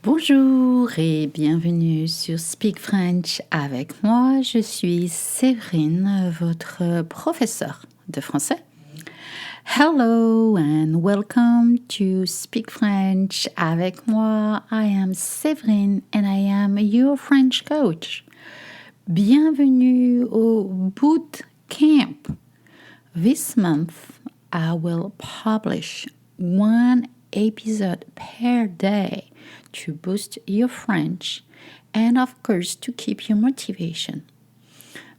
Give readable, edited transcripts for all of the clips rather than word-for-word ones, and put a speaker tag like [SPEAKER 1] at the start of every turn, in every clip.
[SPEAKER 1] Bonjour et bienvenue sur Speak French avec moi. Je suis Séverine, votre professeure de français. Hello and welcome to Speak French avec moi. I am Séverine and I am your French coach. Bienvenue au Boot Camp. This month I will publish one episode per day to boost your French and of course to keep your motivation.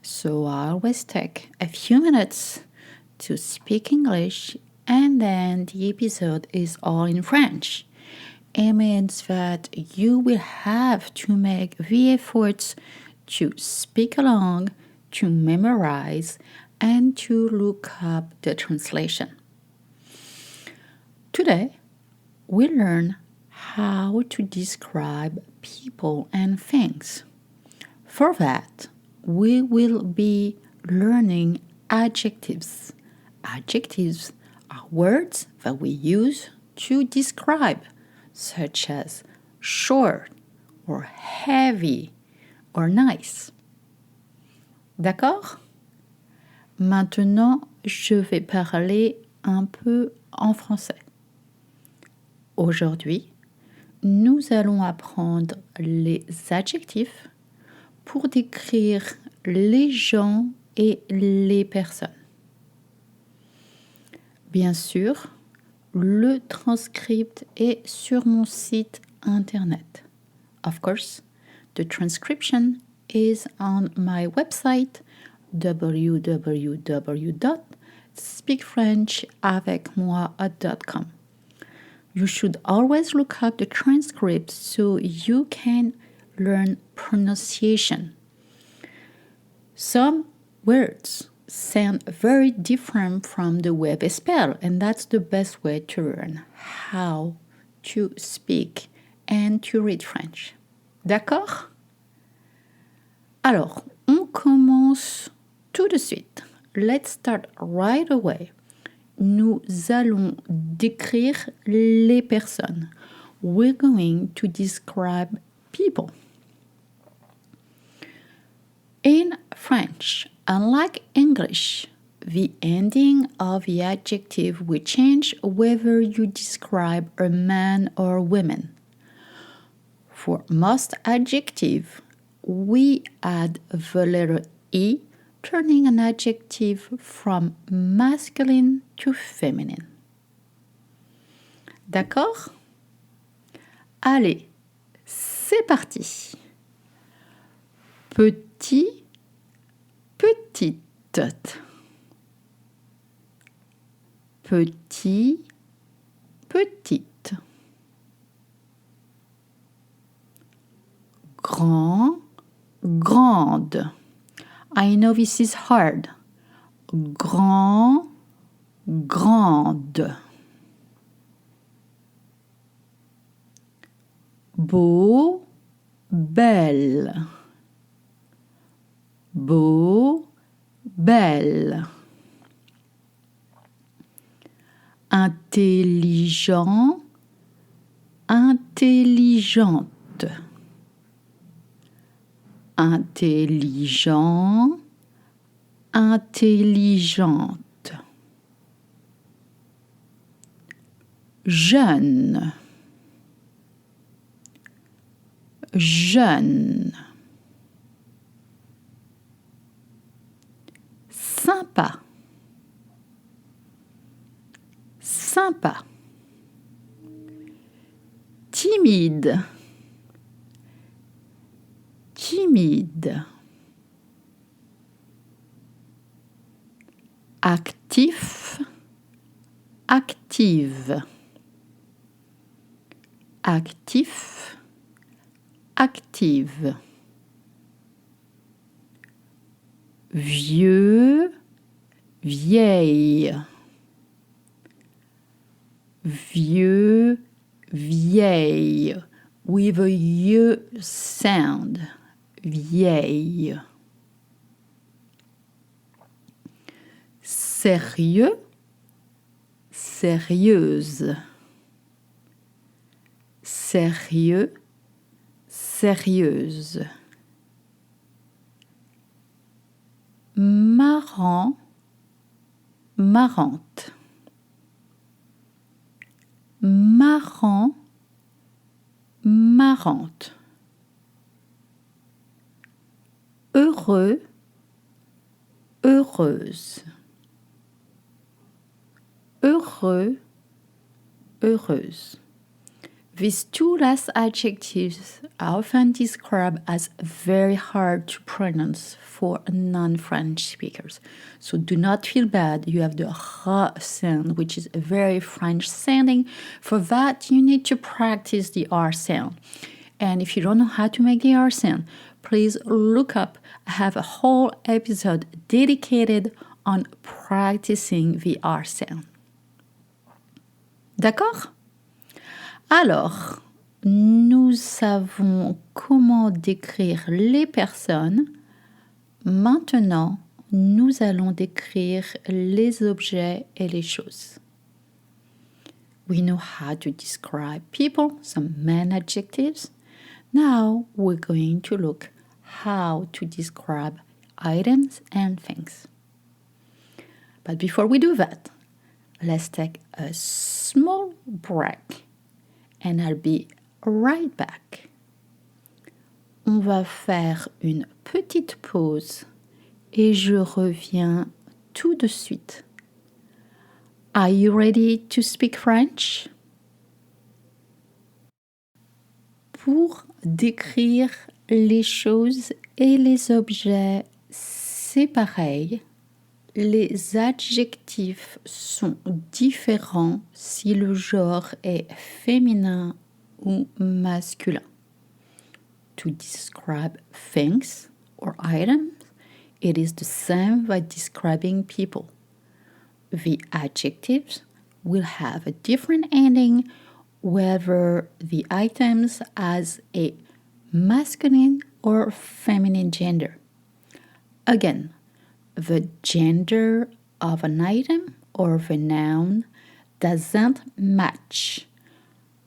[SPEAKER 1] So I always take a few minutes to speak English and then the episode is all in French. It means that you will have to make the efforts to speak along, to memorize, and to look up the translation. Today, we learn how to describe people and things. For that, we will be learning adjectives. Adjectives are words that we use to describe, such as short or heavy or nice. D'accord? Maintenant, je vais parler un peu en français. Aujourd'hui, nous allons apprendre les adjectifs pour décrire les gens et les personnes. Bien sûr, le transcript est sur mon site internet. Of course, the transcription is on my website www.speakfrenchavecmoi.com. You should always look up the transcript so you can learn pronunciation. Some words sound very different from the way they spell, and that's the best way to learn how to speak and to read French. D'accord? Alors, on commence tout de suite. Let's start right away. Nous allons décrire les personnes. We're going to describe people. In French, unlike English, the ending of the adjective will change whether you describe a man or woman. For most adjectives, we add the letter E, turning an adjective from masculine to feminine. D'accord? Allez, c'est parti. Petit, petite. Petit, petite. Grand, grande. I know this is hard. Grand, grande. Beau, belle. Beau, belle. Intelligent, intelligente. Intelligent, intelligente. Jeune, jeune. Sympa, sympa. Timide, timide. Actif, active. Actif, active. Vieux, vieille. Vieux, vieille. With a ye sound. Vieille. Sérieux, sérieuse. Sérieux, sérieuse. Marrant, marrante. Marrant, marrante. Heureux, heureuse. Heureux, heureuse. These two last adjectives are often described as very hard to pronounce for non-French speakers. So do not feel bad. You have the R sound, which is very French sounding. For that, you need to practice the R sound. And if you don't know how to make the R sound, please look up. I have a whole episode dedicated on practicing the R sound. D'accord? Alors, nous savons comment décrire les personnes. Maintenant, nous allons décrire les objets et les choses. We know how to describe people, some main adjectives. Now we're going to look how to describe items and things. But before we do that, let's take a small break. And I'll be right back. On va faire une petite pause et je reviens tout de suite. Are you ready to speak French? Pour décrire les choses et les objets, c'est pareil. Les adjectifs sont différents si le genre est féminin ou masculin. To describe things or items, it is the same by describing people. The adjectives will have a different ending whether the items has a masculine or feminine gender. Again, the gender of an item or the noun doesn't match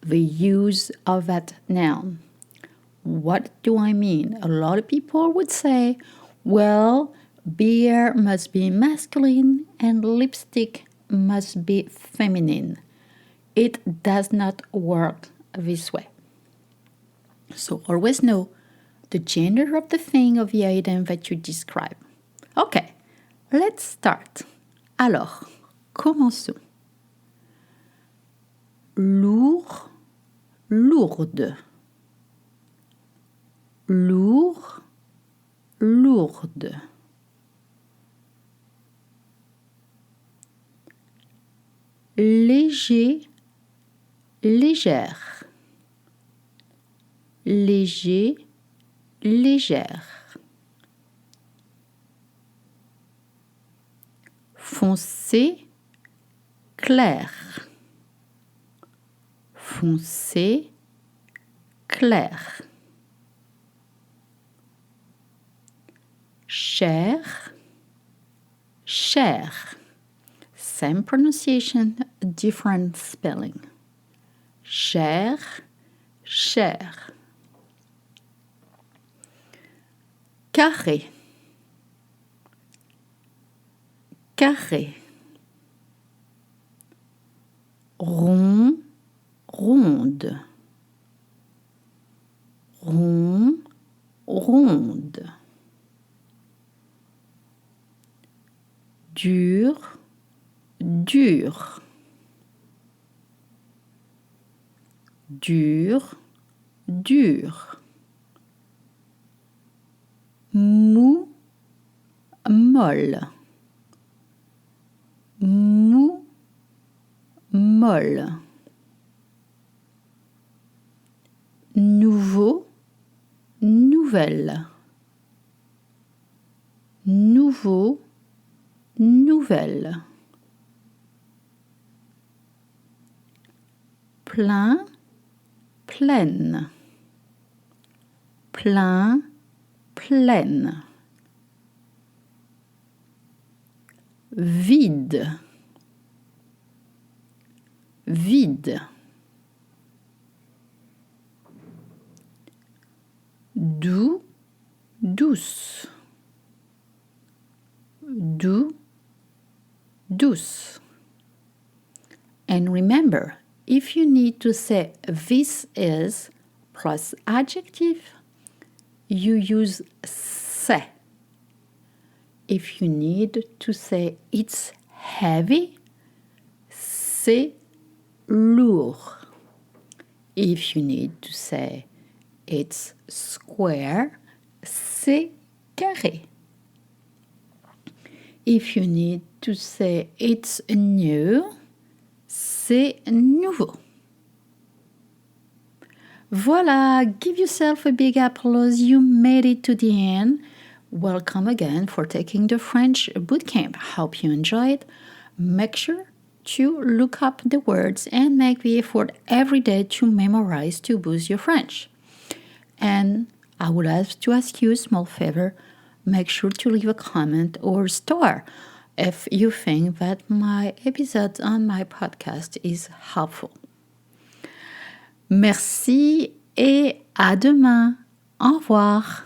[SPEAKER 1] the use of that noun. What do I mean? A lot of people would say, well, beer must be masculine and lipstick must be feminine. It does not work this way. So always know the gender of the thing or the item that you describe. Okay, let's start. Alors, commençons. Lourd, lourde. Lourd, lourde. Léger, légère. Léger, légère. Foncé, clair. Foncé, clair. Cher, cher. Same pronunciation, different spelling. Cher, cher. Carré, carré. Rond, ronde. Rond, ronde. Dur, dur. Dur, dur. Mou, molle. Mou, molle. Nouveau, nouvelle. Nouveau, nouvelle. Plein, pleine. Plein, pleine. Vide, vide. doux, douce. Doux, douce. And remember, if you need to say this is plus adjective, you use c'est. If you need to say it's heavy, c'est lourd. If you need to say it's square, c'est carré. If you need to say it's new, c'est nouveau. Voila, give yourself a big applause. You made it to the end. Welcome again for taking the French bootcamp. Hope you enjoyed. Make sure to look up the words and make the effort every day to memorize to boost your French. And I would like to ask you a small favor. Make sure to leave a comment or star if you think that my episode on my podcast is helpful. Merci et à demain. Au revoir.